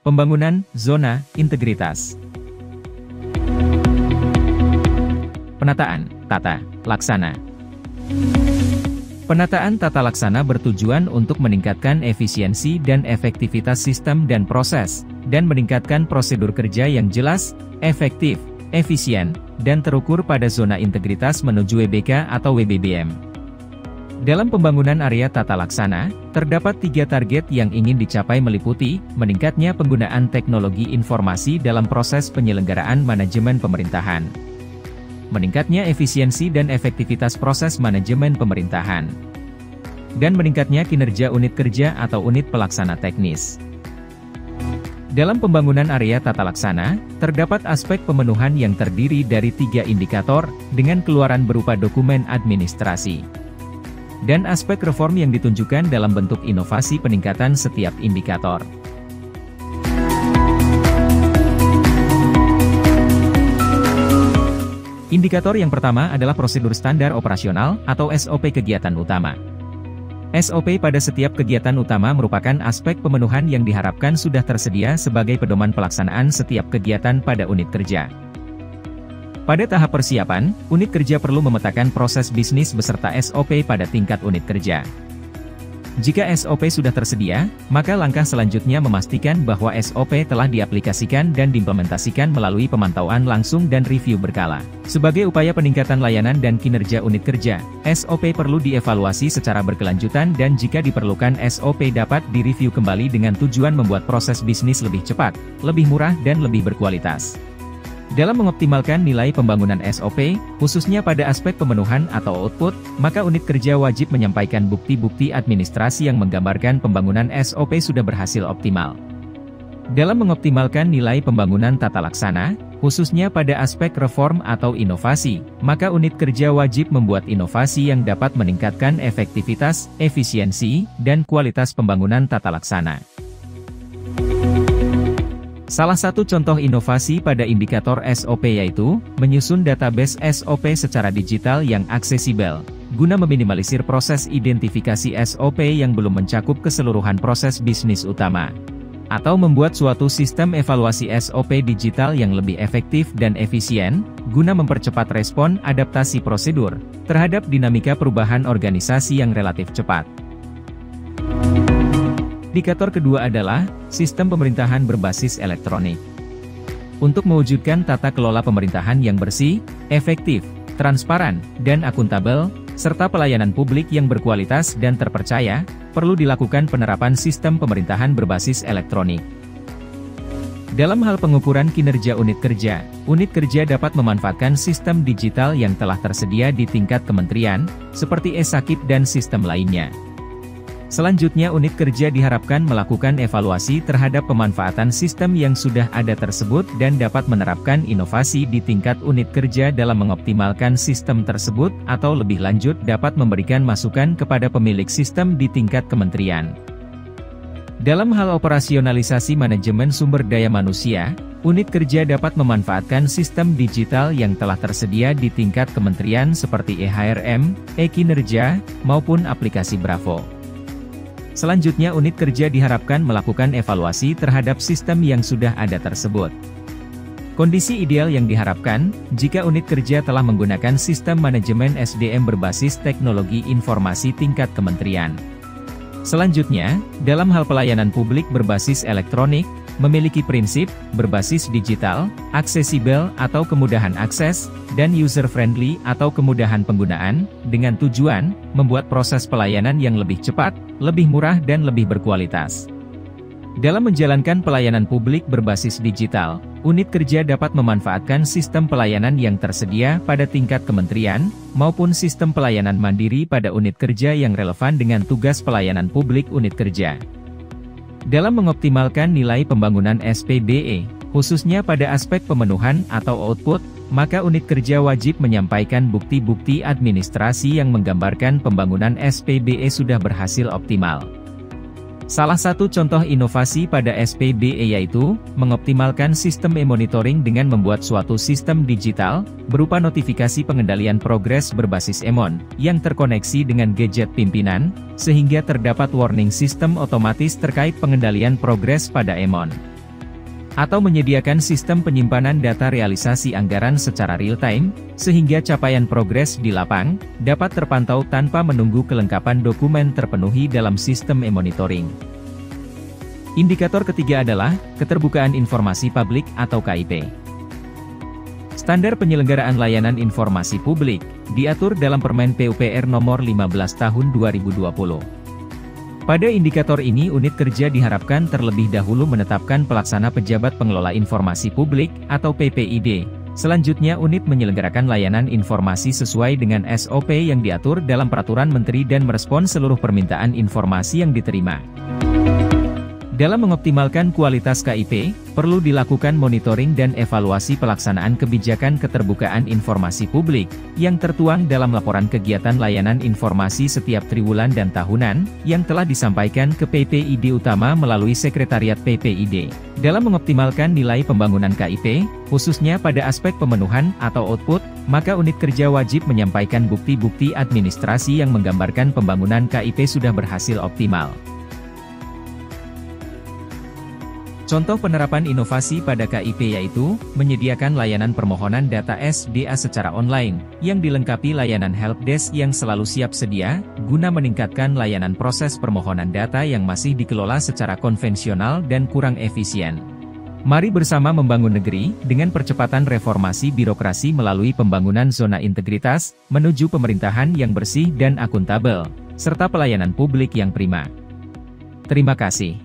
Pembangunan zona integritas. Penataan tata laksana. Penataan tata laksana bertujuan untuk meningkatkan efisiensi dan efektivitas sistem dan proses, dan meningkatkan prosedur kerja yang jelas, efektif, efisien, dan terukur pada zona integritas menuju WBK atau WBBM. Dalam pembangunan area tata laksana, terdapat 3 target yang ingin dicapai meliputi, meningkatnya penggunaan teknologi informasi dalam proses penyelenggaraan manajemen pemerintahan, meningkatnya efisiensi dan efektivitas proses manajemen pemerintahan, dan meningkatnya kinerja unit kerja atau unit pelaksana teknis. Dalam pembangunan area tata laksana, terdapat aspek pemenuhan yang terdiri dari 3 indikator, dengan keluaran berupa dokumen administrasi, dan aspek reform yang ditunjukkan dalam bentuk inovasi peningkatan setiap indikator. Indikator yang pertama adalah prosedur standar operasional atau SOP kegiatan utama. SOP pada setiap kegiatan utama merupakan aspek pemenuhan yang diharapkan sudah tersedia sebagai pedoman pelaksanaan setiap kegiatan pada unit kerja. Pada tahap persiapan, unit kerja perlu memetakan proses bisnis beserta SOP pada tingkat unit kerja. Jika SOP sudah tersedia, maka langkah selanjutnya memastikan bahwa SOP telah diaplikasikan dan diimplementasikan melalui pemantauan langsung dan review berkala. Sebagai upaya peningkatan layanan dan kinerja unit kerja, SOP perlu dievaluasi secara berkelanjutan dan jika diperlukan SOP dapat direview kembali dengan tujuan membuat proses bisnis lebih cepat, lebih murah dan lebih berkualitas. Dalam mengoptimalkan nilai pembangunan SOP, khususnya pada aspek pemenuhan atau output, maka unit kerja wajib menyampaikan bukti-bukti administrasi yang menggambarkan pembangunan SOP sudah berhasil optimal. Dalam mengoptimalkan nilai pembangunan tata laksana, khususnya pada aspek reform atau inovasi, maka unit kerja wajib membuat inovasi yang dapat meningkatkan efektivitas, efisiensi, dan kualitas pembangunan tata laksana. Salah satu contoh inovasi pada indikator SOP yaitu, menyusun database SOP secara digital yang aksesibel, guna meminimalisir proses identifikasi SOP yang belum mencakup keseluruhan proses bisnis utama. Atau membuat suatu sistem evaluasi SOP digital yang lebih efektif dan efisien, guna mempercepat respon adaptasi prosedur, terhadap dinamika perubahan organisasi yang relatif cepat. Indikator kedua adalah, sistem pemerintahan berbasis elektronik. Untuk mewujudkan tata kelola pemerintahan yang bersih, efektif, transparan, dan akuntabel, serta pelayanan publik yang berkualitas dan terpercaya, perlu dilakukan penerapan sistem pemerintahan berbasis elektronik. Dalam hal pengukuran kinerja unit kerja dapat memanfaatkan sistem digital yang telah tersedia di tingkat kementerian, seperti e-Sakip dan sistem lainnya. Selanjutnya unit kerja diharapkan melakukan evaluasi terhadap pemanfaatan sistem yang sudah ada tersebut dan dapat menerapkan inovasi di tingkat unit kerja dalam mengoptimalkan sistem tersebut atau lebih lanjut dapat memberikan masukan kepada pemilik sistem di tingkat kementerian. Dalam hal operasionalisasi manajemen sumber daya manusia, unit kerja dapat memanfaatkan sistem digital yang telah tersedia di tingkat kementerian seperti e-HRM, e-Kinerja, maupun aplikasi Bravo. Selanjutnya unit kerja diharapkan melakukan evaluasi terhadap sistem yang sudah ada tersebut. Kondisi ideal yang diharapkan, jika unit kerja telah menggunakan sistem manajemen SDM berbasis teknologi informasi tingkat kementerian. Selanjutnya, dalam hal pelayanan publik berbasis elektronik, memiliki prinsip, berbasis digital, aksesibel atau kemudahan akses, dan user-friendly atau kemudahan penggunaan, dengan tujuan, membuat proses pelayanan yang lebih cepat, lebih murah dan lebih berkualitas. Dalam menjalankan pelayanan publik berbasis digital, unit kerja dapat memanfaatkan sistem pelayanan yang tersedia pada tingkat kementerian, maupun sistem pelayanan mandiri pada unit kerja yang relevan dengan tugas pelayanan publik unit kerja. Dalam mengoptimalkan nilai pembangunan SPBE, khususnya pada aspek pemenuhan atau output, maka unit kerja wajib menyampaikan bukti-bukti administrasi yang menggambarkan pembangunan SPBE sudah berhasil optimal. Salah satu contoh inovasi pada SPBE yaitu, mengoptimalkan sistem e-monitoring dengan membuat suatu sistem digital, berupa notifikasi pengendalian progres berbasis EMON, yang terkoneksi dengan gadget pimpinan, sehingga terdapat warning sistem otomatis terkait pengendalian progres pada EMON. atau menyediakan sistem penyimpanan data realisasi anggaran secara real-time, sehingga capaian progres di lapang dapat terpantau tanpa menunggu kelengkapan dokumen terpenuhi dalam sistem e-monitoring. Indikator ketiga adalah keterbukaan informasi publik atau KIP. Standar penyelenggaraan layanan informasi publik diatur dalam Permen PUPR Nomor 15 Tahun 2020. Pada indikator ini unit kerja diharapkan terlebih dahulu menetapkan pelaksana pejabat pengelola informasi publik atau PPID. Selanjutnya unit menyelenggarakan layanan informasi sesuai dengan SOP yang diatur dalam Peraturan Menteri dan merespons seluruh permintaan informasi yang diterima. Dalam mengoptimalkan kualitas KIP, perlu dilakukan monitoring dan evaluasi pelaksanaan kebijakan keterbukaan informasi publik, yang tertuang dalam laporan kegiatan layanan informasi setiap triwulan dan tahunan, yang telah disampaikan ke PPID utama melalui Sekretariat PPID. Dalam mengoptimalkan nilai pembangunan KIP, khususnya pada aspek pemenuhan atau output, maka unit kerja wajib menyampaikan bukti-bukti administrasi yang menggambarkan pembangunan KIP sudah berhasil optimal. Contoh penerapan inovasi pada KIP yaitu, menyediakan layanan permohonan data SDA secara online, yang dilengkapi layanan helpdesk yang selalu siap sedia, guna meningkatkan layanan proses permohonan data yang masih dikelola secara konvensional dan kurang efisien. Mari bersama membangun negeri, dengan percepatan reformasi birokrasi melalui pembangunan zona integritas, menuju pemerintahan yang bersih dan akuntabel, serta pelayanan publik yang prima. Terima kasih.